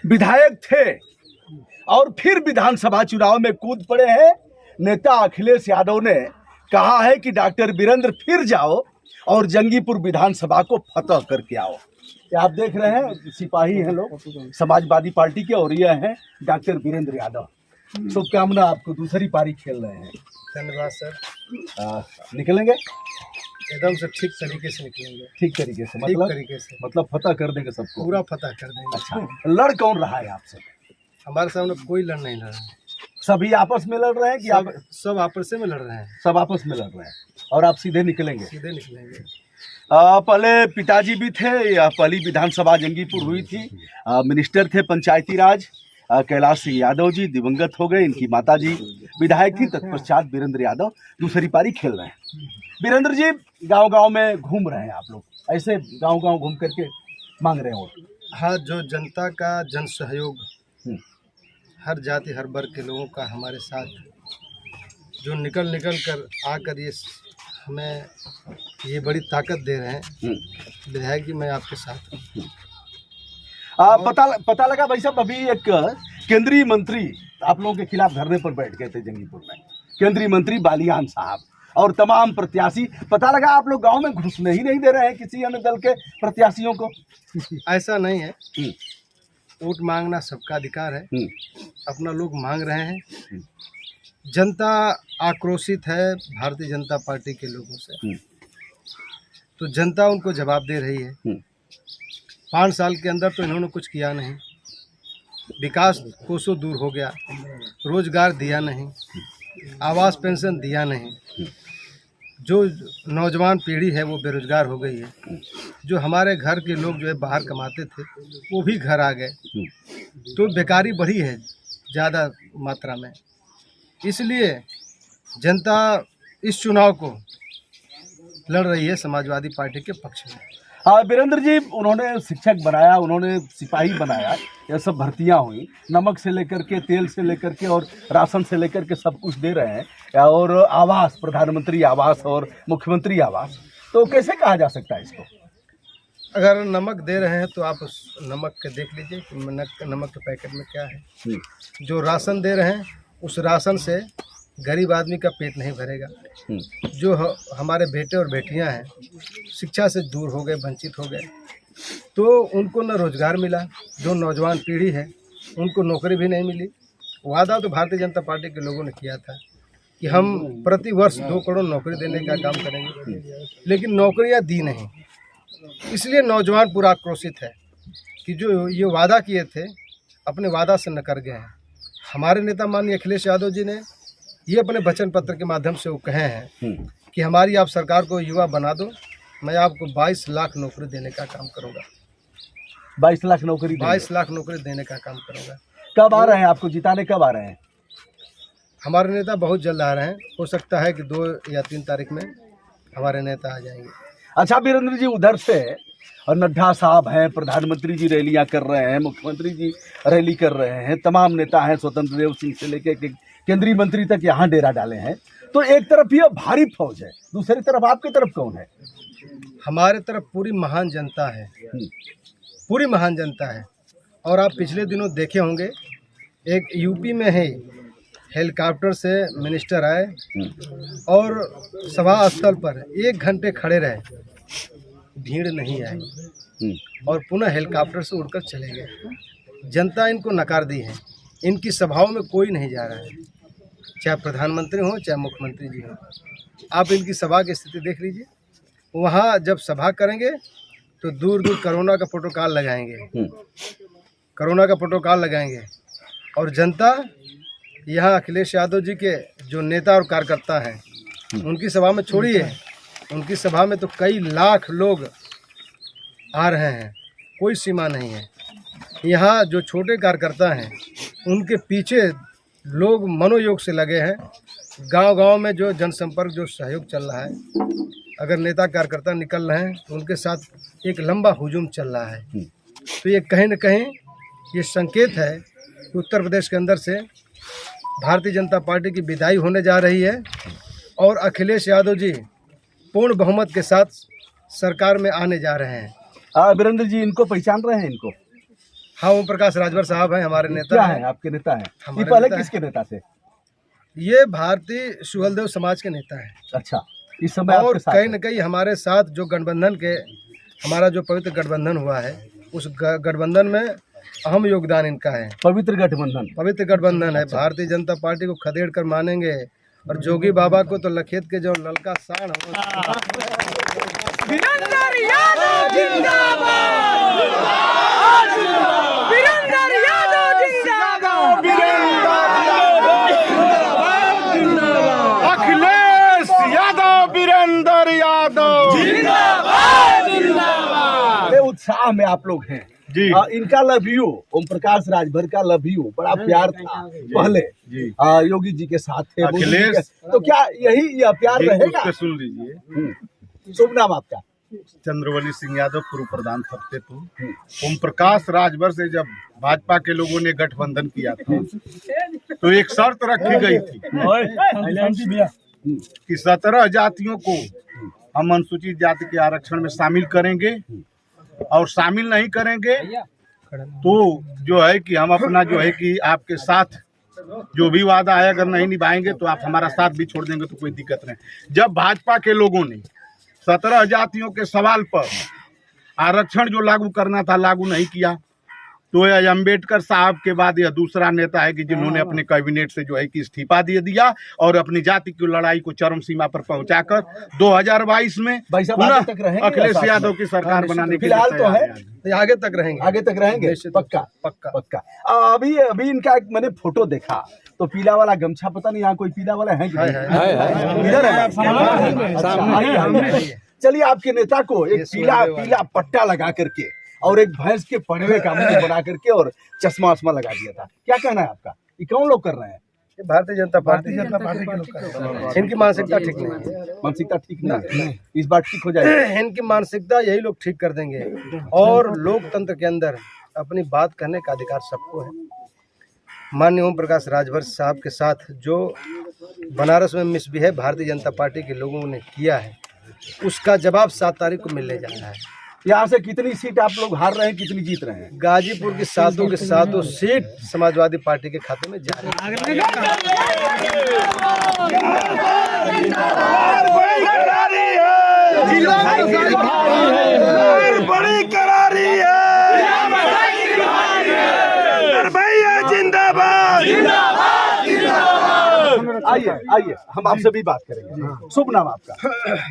विधायक थे और फिर विधानसभा चुनाव में कूद पड़े हैं। नेता अखिलेश यादव ने कहा है कि डॉक्टर वीरेंद्र फिर जाओ और जंगीपुर विधानसभा को फतह करके आओ। ये आप देख रहे हैं सिपाही हैं लोग समाजवादी पार्टी के, और ये हैं डॉक्टर वीरेंद्र यादव। शुभकामना आपको, दूसरी पारी खेल रहे हैं। धन्यवाद सर। निकलेंगे एकदम से ठीक तरीके से निकलेंगे। ठीक तरीके से, मतलब फतह कर देंगे सबको, पूरा फतह कर देंगे। अच्छा, लड़ कौन रहा है आपसे? हमारे सामने कोई लड़ नहीं रहा है। सभी आपस में लड़ रहे हैं कि सब आपस में लड़ रहे हैं? सब आपस में लड़ रहे हैं। और आप सीधे निकलेंगे? सीधे निकलेंगे। पहले पिताजी भी थे, पहली विधानसभा जंगीपुर हुई थी, मिनिस्टर थे पंचायती राज, कैलाश सिंह यादव जी दिवंगत हो गए, इनकी माताजी विधायक थी। तत्पश्चात वीरेंद्र यादव दूसरी पारी खेल रहे हैं। वीरेंद्र जी, गांव-गांव में घूम रहे हैं आप लोग, ऐसे गांव-गांव घूम करके मांग रहे हैं वोट। हाँ, जो जनता का जन सहयोग, हर जाति हर वर्ग के लोगों का हमारे साथ, जो निकल कर आकर ये हमें ये बड़ी ताकत दे रहे हैं। विधायक जी, मैं आपके साथ हूँ। पता लगा भाई साहब, अभी एक केंद्रीय मंत्री आप लोगों के खिलाफ धरने पर बैठ गए थे जंगीपुर में, केंद्रीय मंत्री बालियान साहब और तमाम प्रत्याशी। पता लगा आप लोग गांव में घुसने ही नहीं दे रहे हैं किसी अन्य दल के प्रत्याशियों को। ऐसा नहीं है, वोट मांगना सबका अधिकार है, अपना लोग मांग रहे हैं। जनता आक्रोशित है भारतीय जनता पार्टी के लोगों से, तो जनता उनको जवाब दे रही है। 5 साल के अंदर तो इन्होंने कुछ किया नहीं, विकास कोसों दूर हो गया, रोजगार दिया नहीं, आवास पेंशन दिया नहीं, जो नौजवान पीढ़ी है वो बेरोजगार हो गई है, जो हमारे घर के लोग जो है बाहर कमाते थे वो भी घर आ गए, तो बेकारी बढ़ी है ज़्यादा मात्रा में। इसलिए जनता इस चुनाव को लड़ रही है समाजवादी पार्टी के पक्ष में। हाँ वीरेंद्र जी, उन्होंने शिक्षक बनाया, उन्होंने सिपाही बनाया, यह सब भर्तियां हुई, नमक से लेकर के तेल से लेकर के और राशन से लेकर के सब कुछ दे रहे हैं, और आवास, प्रधानमंत्री आवास और मुख्यमंत्री आवास, तो कैसे कहा जा सकता है इसको? अगर नमक दे रहे हैं तो आप उस नमक के देख लीजिए कि नमक के पैकेट में क्या है। जो राशन दे रहे हैं उस राशन से गरीब आदमी का पेट नहीं भरेगा। जो हमारे बेटे और बेटियां हैं शिक्षा से दूर हो गए, वंचित हो गए, तो उनको न रोजगार मिला। जो नौजवान पीढ़ी है उनको नौकरी भी नहीं मिली। वादा तो भारतीय जनता पार्टी के लोगों ने किया था कि हम प्रति वर्ष 2 करोड़ नौकरी देने का काम करेंगे, लेकिन नौकरियां दी नहीं। इसलिए नौजवान पूरा आक्रोशित है कि जो ये वादा किए थे अपने वादा से न कर गए हैं। हमारे नेता माननीय अखिलेश यादव जी ने ये अपने वचन पत्र के माध्यम से वो कहे हैं कि हमारी आप सरकार को युवा बना दो, मैं आपको 22 लाख नौकरी देने का काम करूंगा। 22 लाख नौकरी? 22 लाख नौकरी देने का काम करूंगा। कब आ रहे हैं आपको जिताने, कब आ रहे हैं? हमारे नेता बहुत जल्द आ रहे हैं, हो सकता है कि 2 या 3 तारीख में हमारे नेता आ जाएंगे। अच्छा वीरेंद्र जी, उधर से और नड्डा साहब हैं, प्रधानमंत्री जी रैलियां कर रहे हैं, मुख्यमंत्री जी रैली कर रहे हैं, तमाम नेता हैं, स्वतंत्र देव सिंह से लेकर केंद्रीय मंत्री तक यहाँ डेरा डाले हैं। तो एक तरफ ये भारी फौज है, दूसरी तरफ आपकी तरफ कौन है? हमारे तरफ पूरी महान जनता है, पूरी महान जनता है। और आप पिछले दिनों देखे होंगे, एक यूपी में है हेलीकॉप्टर से मिनिस्टर आए और सभा स्थल पर 1 घंटे खड़े रहे, भीड़ नहीं आई और पुनः हेलीकॉप्टर से उड़कर चले गए। जनता इनको नकार दी है, इनकी सभाओं में कोई नहीं जा रहा है, चाहे प्रधानमंत्री हो चाहे मुख्यमंत्री जी हो। आप इनकी सभा की स्थिति देख लीजिए, वहाँ जब सभा करेंगे तो दूर दूर कोरोना का प्रोटोकॉल लगाएंगे, कोरोना का प्रोटोकॉल लगाएंगे। और जनता यहाँ अखिलेश यादव जी के जो नेता और कार्यकर्ता हैं उनकी सभा में छोड़िए, उनकी सभा में तो कई लाख लोग आ रहे हैं, कोई सीमा नहीं है। यहाँ जो छोटे कार्यकर्ता हैं उनके पीछे लोग मनोयोग से लगे हैं। गांव-गांव में जो जनसंपर्क, जो सहयोग चल रहा है, अगर नेता कार्यकर्ता निकल रहे हैं तो उनके साथ एक लंबा हुजूम चल रहा है। तो ये कहीं न कहीं ये संकेत है कि उत्तर प्रदेश के अंदर से भारतीय जनता पार्टी की विदाई होने जा रही है और अखिलेश यादव जी पूर्ण बहुमत के साथ सरकार में आने जा रहे हैं। वीरेंद्र जी, इनको पहचान रहे हैं? इनको हाँ, ओम प्रकाश राजभर साहब हैं, हमारे नेता क्या हैं। है, आपके नेता हैं? ये हमारे पहले नेता किसके नेता थे? ये भारतीय सुहलदेव समाज के नेता हैं। अच्छा, इस समय और आपके साथ कहीं है। न कहीं हमारे साथ जो गठबंधन के, हमारा जो पवित्र गठबंधन हुआ है, उस गठबंधन में अहम योगदान इनका है। पवित्र गठबंधन। पवित्र गठबंधन है। भारतीय जनता पार्टी को खदेड़ कर मानेंगे और जोगी बाबा को तो लखेत के जो ललका साण हो। वीरेंद्र यादव जिंदाबाद, वीरेंद्र यादव जिंदाबाद, अखिलेश यादव, वीरेंद्र यादव जिंदाबाद, जिंदाबाद। बड़े उत्साह में आप लोग हैं जी। इनका लव यू, ओम प्रकाश राजभर का लव यू बड़ा प्यार था पहले जी। योगी जी के साथ थे अखिलेश, तो क्या यह प्यार रहेगा? सुन लीजिए, शुभ नाम आपका? चंद्रवली सिंह यादव, पूर्व प्रधान फतेहपुर। ओम प्रकाश राजभर से जब भाजपा के लोगों ने गठबंधन किया था तो एक शर्त रखी गई थी कि 17 जातियों को हम अनुसूचित जाति के आरक्षण में शामिल करेंगे और शामिल नहीं करेंगे तो जो है कि हम अपना जो है कि आपके साथ जो भी वादा है अगर नहीं निभाएंगे तो आप हमारा साथ भी छोड़ देंगे तो कोई दिक्कत नहीं। जब भाजपा के लोगों ने 17 जातियों के सवाल पर आरक्षण जो लागू करना था लागू नहीं किया तो यह अम्बेडकर साहब के बाद यह दूसरा नेता है कि जिन्होंने अपने कैबिनेट से जो है कि इस्तीफा दे दिया और अपनी जाति की लड़ाई को चरम सीमा पर पहुंचाकर 2022 में पुनः अखिलेश यादव की सरकार बनाने के फिलहाल तो है, आगे तक रहेंगे। आगे तक रहेंगे पक्का पक्का पक्का। अभी इनका एक मैंने फोटो देखा तो पीला वाला गमछा, पता नहीं यहाँ कोई पीला वाला है कि नहीं? इधर है। चलिए, आपके नेता को एक पीला पट्टा लगा करके और एक भैंस के पड़वे का मुंह बना करके और चश्मा वश्मा लगा दिया था। क्या कहना है आपका? ये कौन लोग कर रहे हैं? भारतीय जनता पार्टी के लोग कर रहे हैं। इनकी मानसिकता ठीक नहीं है। मानसिकता ठीक नहीं है, इस बार ठीक हो जाएगी। इनकी मानसिकता यही लोग ठीक कर देंगे और लोकतंत्र के अंदर अपनी बात करने का अधिकार सबको है। माननीय ओम प्रकाश राजभर साहब के साथ जो बनारस में मिसबिहेव भारतीय जनता पार्टी के लोगों ने किया है उसका जवाब 7 तारीख को मिलने जा रहा है। यहाँ से कितनी सीट आप लोग हार रहे हैं, कितनी जीत रहे हैं? गाजीपुर की 7 के 7 सीट समाजवादी पार्टी के खाते में जा रही है। बड़ी करारी है। जिंदाबाद, आइए हम आपसे भी बात करेंगे। शुभ नाम आपका?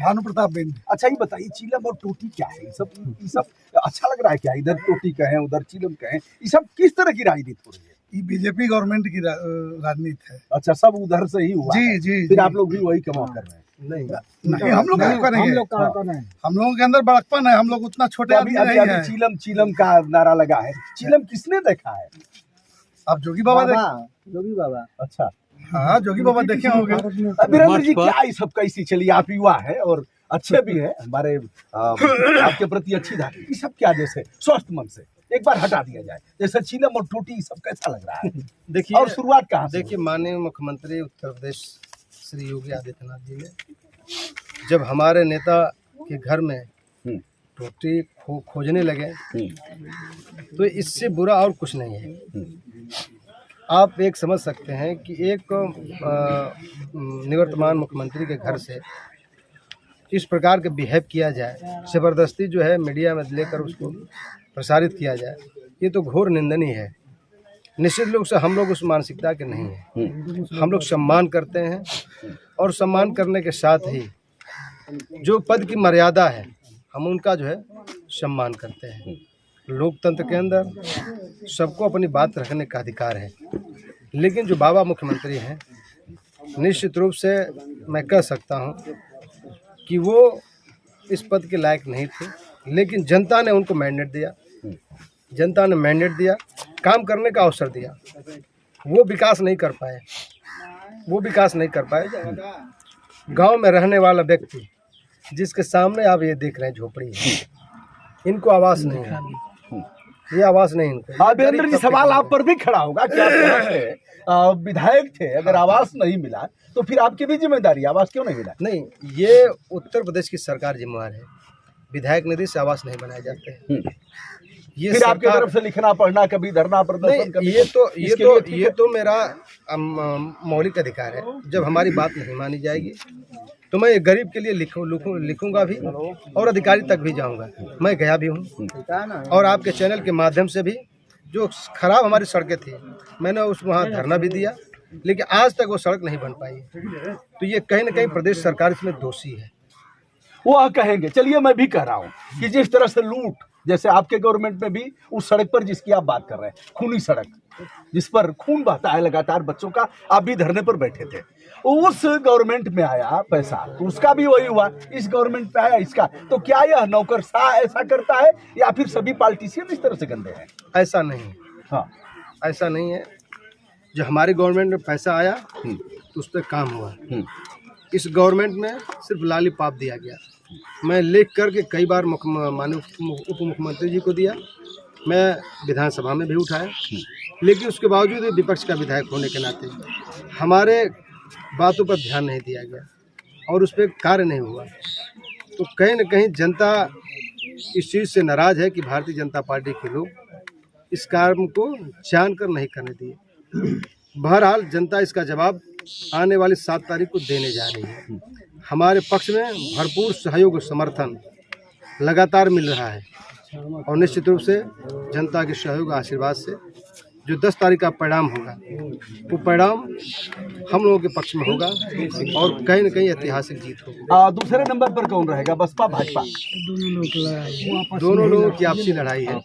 भानु प्रताप बिंद। अच्छा, ये बताइए, चीलम और टोटी क्या है? ये सब अच्छा लग रहा है क्या? इधर टोटी कहें उधर चीलम कहें, ये सब किस तरह की राजनीति हो रही है? ये बीजेपी गवर्नमेंट की राजनीति है। अच्छा, सब उधर से ही हुआ है। जी। फिर आप लोग भी वही कमा कर रहे हैं? नहीं, हम लोग हम लोगों के अंदर बड़कपन है। हम लोग उतना छोटे आदमी नहीं हैं। चीलम का नारा लगा है। चीलम किसने देखा है? आप जोगी बाबा जोगी बाबा। अच्छा, हाँ, जोगी बाबा देखे होंगे। वीरेंद्र जी, क्या ये सब कैसी? चलिए, आप युवा है और अच्छे भी है, हमारे आपके प्रति अच्छी धारणा, ये सब क्या जैसे स्वस्थ मन से एक बार हटा दिया जाए, जैसे चीलम और टोटी सब कैसा लग रहा है? देखिए, और शुरुआत कहाँ से? देखिए, माननीय मुख्यमंत्री उत्तर प्रदेश श्री योगी आदित्यनाथ जी ने जब हमारे नेता के घर में टोटी खोजने लगे तो इससे बुरा और कुछ नहीं है। आप एक समझ सकते हैं कि एक निवर्तमान मुख्यमंत्री के घर से इस प्रकार के बिहेव किया जाए, ज़बरदस्ती जो है मीडिया में लेकर उसको प्रसारित किया जाए, ये तो घोर निंदनीय है। निश्चित रूप से हम लोग उस मानसिकता के नहीं हैं। हम लोग सम्मान करते हैं और सम्मान करने के साथ ही जो पद की मर्यादा है हम उनका जो है सम्मान करते हैं। लोकतंत्र के अंदर सबको अपनी बात रखने का अधिकार है, लेकिन जो बाबा मुख्यमंत्री हैं निश्चित रूप से मैं कह सकता हूं कि वो इस पद के लायक नहीं थे, लेकिन जनता ने उनको मैंडेट दिया। जनता ने मैंडेट दिया, काम करने का अवसर दिया। वो विकास नहीं कर पाए। गांव में रहने वाला व्यक्ति जिसके सामने आप ये देख रहे हैं झोपड़ी है, इनको आवास नहीं है। ये आवास नहीं इनको। हाँ वीरेंद्र जी, सवाल आप पर भी खड़ा होगा कि आप विधायक थे, अगर आवास नहीं मिला तो फिर आपकी भी जिम्मेदारी, आवास क्यों नहीं मिला? नहीं, ये उत्तर प्रदेश की सरकार जिम्मेवार है। विधायक निधि से आवास नहीं बनाए जाते हैं। ये फिर आपकी सरकार- तरफ से लिखना पढ़ना, कभी धरना प्रदर्शन, नहीं, कभी इसके लिए ठीक ये है। तो मेरा मौलिक अधिकार है। जब हमारी बात नहीं मानी जाएगी तो मैं गरीब के लिए लिखूंगा भी और अधिकारी तक भी जाऊंगा। मैं गया भी हूँ और आपके चैनल के माध्यम से भी जो खराब हमारी सड़कें थी मैंने वहाँ धरना भी दिया, लेकिन आज तक वो सड़क नहीं बन पाई। तो ये कहीं ना कहीं प्रदेश सरकार इसमें दोषी है। वो कहेंगे। चलिए मैं भी कह रहा हूँ कि जिस तरह से लूट, जैसे आपके गवर्नमेंट में भी उस सड़क पर जिसकी आप बात कर रहे हैं, खूनी सड़क जिस पर खून बहता है लगातार बच्चों का, आप भी धरने पर बैठे थे, उस गवर्नमेंट में आया पैसा तो उसका भी वही हुआ, इस गवर्नमेंट में आया इसका। तो क्या यह नौकरशाह ऐसा करता है या फिर सभी पॉलिटिशियन इस तरह से गंदे हैं? ऐसा नहीं है, हाँ, ऐसा नहीं है। जो हमारी गवर्नमेंट में पैसा आया तो उस पर काम हुआ। इस गवर्नमेंट में सिर्फ लालीपाप दिया गया। मैं लिख करके कई बार माननीय उप मुख्यमंत्री जी को दिया, मैं विधानसभा में भी उठाया, लेकिन उसके बावजूद विपक्ष का विधायक होने के नाते हमारे बातों पर ध्यान नहीं दिया गया और उस पर कार्य नहीं हुआ। तो कहीं न कहीं जनता इस चीज़ से नाराज़ है कि भारतीय जनता पार्टी के लोग इस काम को जानकर नहीं करने दिए। बहरहाल जनता इसका जवाब आने वाली 7 तारीख को देने जा रही है। हमारे पक्ष में भरपूर सहयोग और समर्थन लगातार मिल रहा है और निश्चित रूप से जनता के सहयोग आशीर्वाद से जो 10 तारीख का परिणाम होगा वो परिणाम हम लोगों के पक्ष में होगा और कहीं न कहीं ऐतिहासिक जीत होगी। दूसरे नंबर पर कौन रहेगा, बसपा भाजपा? दोनों लोगों की आपसी लड़ाई है,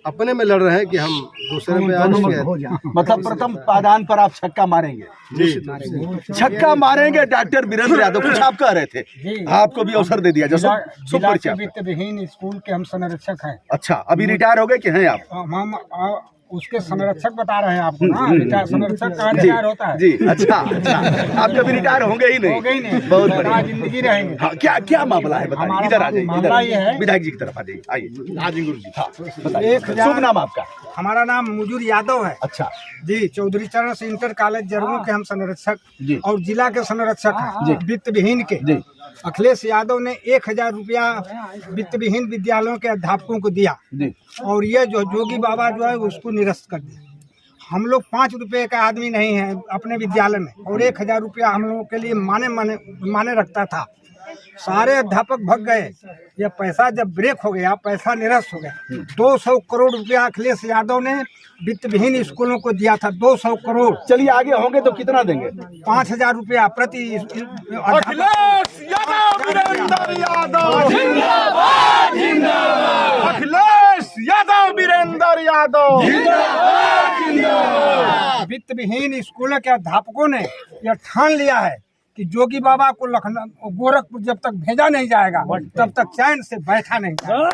अपने में लड़ रहे हैं कि हम दूसरे में आज मतलब प्रथम पादान पर आप छक्का मारेंगे? छक्का मारेंगे डॉक्टर वीरेंद्र यादव। कुछ आप कह रहे थे, आपको भी अवसर दे दिया जैसा सुपरिचय। वित्त विहीन स्कूल के हम संरक्षक हैं। अच्छा, अभी रिटायर हो गए कि हैं आप? हम उसके संरक्षक बता रहे हैं आपको ना, रिटायर संरक्षक कहाँ रिटायर होता है? जी, अच्छा अच्छा, आप कभी रिटायर होंगे ही नहीं? हो गई नहीं, बहुत बढ़िया, जिंदगी रहेंगे। हाँ, क्या क्या मामला है बताइए। हमारा इधर आ जाइए, मामला ये है, विधायक जी की तरफ आ जाइए, आइए आजिंग गुरु जी। हाँ, बताइए। शुभ नाम आपका? हमारा नाम मुजूर यादव है अच्छा जी। चौधरी चरण सिंह इंटर कॉलेज जरगू के हम संरक्षक जी और जिला के संरक्षक हैं वित्त विहीन के जी। अखिलेश यादव ने 1000 रुपया वित्त विहीन विद्यालयों के अध्यापकों को दिया जी। और ये जो जोगी बाबा जो है उसको निरस्त कर दिया। हम लोग 5 रुपए का आदमी नहीं है अपने विद्यालय में और 1000 रुपया हम लोगों के लिए माने रखता था। सारे अध्यापक भग गए। यह पैसा जब ब्रेक हो गया, पैसा निरस्त हो गया। 200 करोड़ रुपया अखिलेश यादव ने वित्त विहीन स्कूलों को दिया था। 200 करोड़। चलिए आगे होंगे तो कितना देंगे? 5000 रुपया प्रति अखिलेश यादव, वीरेंद्र यादव जिंदाबाद, जिंदाबाद। अखिलेश यादव, वीरेंद्र यादव जिंदाबाद, जिंदाबाद। वित्त विहीन स्कूलों के अध्यापकों ने यह ठान लिया है कि जोगी बाबा को लखनऊ गोरखपुर जब तक भेजा नहीं जाएगा तब तक चैन से बैठा नहीं जाएगा।